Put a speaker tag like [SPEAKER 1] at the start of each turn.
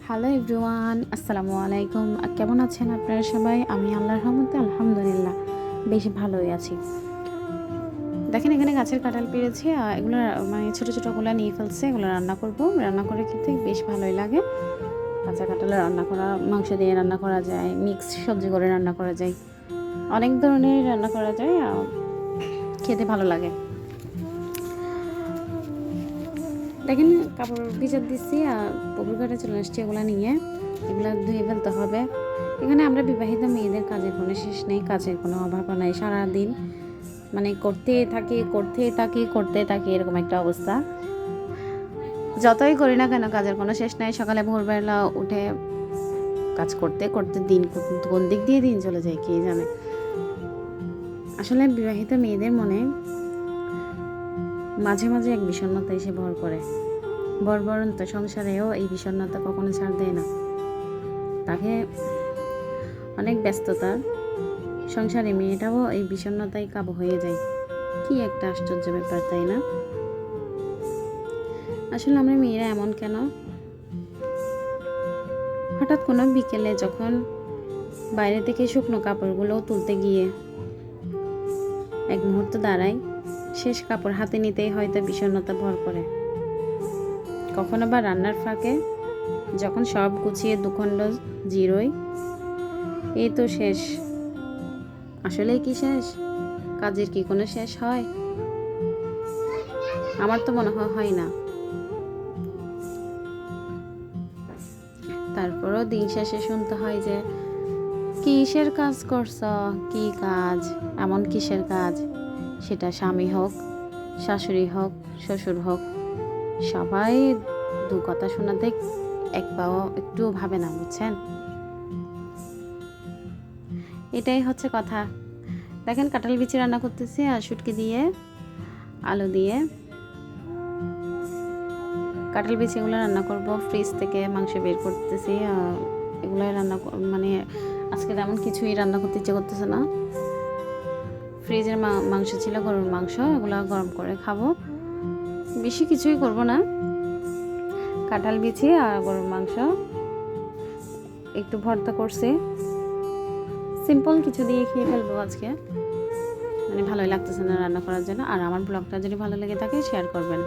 [SPEAKER 1] Hello everyone, আসসালামু আলাইকুম। কেমন আছেন আপনারা সবাই? আমি আল্লাহর রহমতে আলহামদুলিল্লাহ বেশ ভালোই আছি। দেখেন এখানে গাছের কাঁঠাল পেরেছি, এগুলো মানে ছোটো ছোটোগুলো নিয়ে ফেলছে, এগুলো রান্না করব। রান্না করে খেতে বেশ ভালোই লাগে। কাঁচা কাঁঠালে রান্না করা, মাংস দিয়ে রান্না করা যায়, মিক্স সবজি করে রান্না করা যায়, অনেক ধরনের রান্না করা যায়, খেতে ভালো লাগে। দেখেন কাপড় ভিজাত দিচ্ছি, পুকুর ঘাটে চলে আসছি এগুলো নিয়ে। এগুলো ধুয়ে ফেলতে হবে। এখানে আমরা বিবাহিত মেয়েদের কাজের কোনো শেষ নেই, কাজের কোনো অভাব নাই। সারাদিন মানে করতে থাকি এরকম একটা অবস্থা। যতই করি না কেন কাজের কোনো শেষ নাই। সকালে ভোরবেলা উঠে কাজ করতে করতে দিন কোন দিক দিয়ে দিন চলে যায় কে জানে। আসলে বিবাহিত মেয়েদের মনে মাঝে মাঝে এক বিষণ্ণতা এসে ভর করে। বর্বরন্ত সংসারেও এই বিষণ্ণতা কখনো ছাড় দেয় না। তাকে অনেক ব্যস্ততার সংসারে মেয়েটাও এই বিষণ্ণতায় কাবু হয়ে যায়। কি একটা আশ্চর্য ব্যাপার, তাই না? আসলে আমরা মেয়েরা এমন কেন? হঠাৎ কোনো বিকেলে যখন বাইরে থেকে শুকনো কাপড়গুলো তুলতে গিয়ে এক মুহূর্ত দাঁড়াই, শেষ কাপড় হাতে নিতেই হয়তো বিষণ্ণতা ভর করে। কখনো বা রান্নার ফাঁকে যখন সব গুছিয়ে দুখণ্ড জিরোই, এই তো শেষ। আসলে কি শেষ? কাজের কি কোনো শেষ হয়? আমার তো মনে হয় না। তারপরও দিন শেষে শুনতে হয় যে কিসের কাজ করছ, কি কাজ, এমন কিসের কাজ? সেটা স্বামী হোক, শাশুড়ি হোক, শ্বশুর হোক, সবাই দু কথা শোনাতে এক পাও একটুও ভাবে না, বুঝছেন? এটাই হচ্ছে কথা। দেখেন কাঁঠাল বিচি রান্না করতেছি, আর শুটকি দিয়ে আলু দিয়ে কাঁঠাল বিচি এগুলো রান্না করব। ফ্রিজ থেকে মাংস বের করতেছি, এগুলোই রান্না মানে আজকে তেমন কিছুই রান্না করতে ইচ্ছে করতেছে না। ফ্রিজের মাংস ছিল, গরুর মাংস, এগুলো গরম করে খাবো। বেশি কিছুই করব না, কাঁঠাল বিচি আর গরুর মাংস একটু ভর্তা করছি, সিম্পল কিছু দিয়ে খেয়ে ফেলবো আজকে। মানে ভালোই লাগতেছে না রান্না করার জন্য। আর আমার ব্লগটা যদি ভালো লেগে থাকে শেয়ার করবেন।